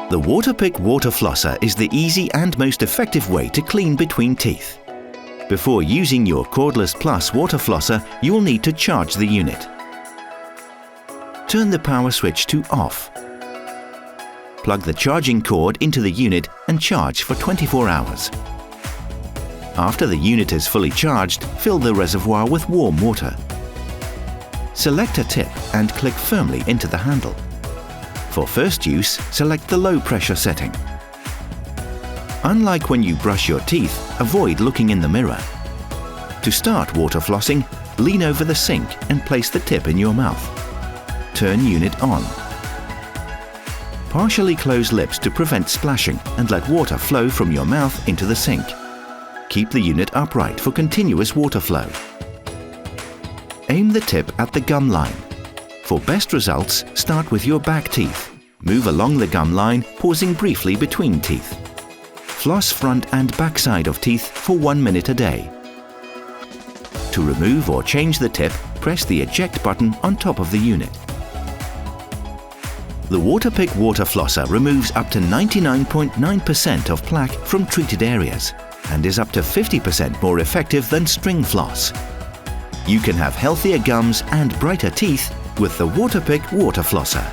The Waterpik Water Flosser is the easy and most effective way to clean between teeth. Before using your Cordless Plus water flosser, you will need to charge the unit. Turn the power switch to off. Plug the charging cord into the unit and charge for 24 hours. After the unit is fully charged, fill the reservoir with warm water. Select a tip and click firmly into the handle. For first use, select the low pressure setting. Unlike when you brush your teeth, avoid looking in the mirror. To start water flossing, lean over the sink and place the tip in your mouth. Turn unit on. Partially close lips to prevent splashing and let water flow from your mouth into the sink. Keep the unit upright for continuous water flow. Aim the tip at the gum line. For best results, start with your back teeth. Move along the gum line, pausing briefly between teeth. Floss front and back side of teeth for 1 minute a day. To remove or change the tip, press the eject button on top of the unit. The Waterpik Water Flosser removes up to 99.9% of plaque from treated areas and is up to 50% more effective than string floss. You can have healthier gums and brighter teeth with the Waterpik Water Flosser.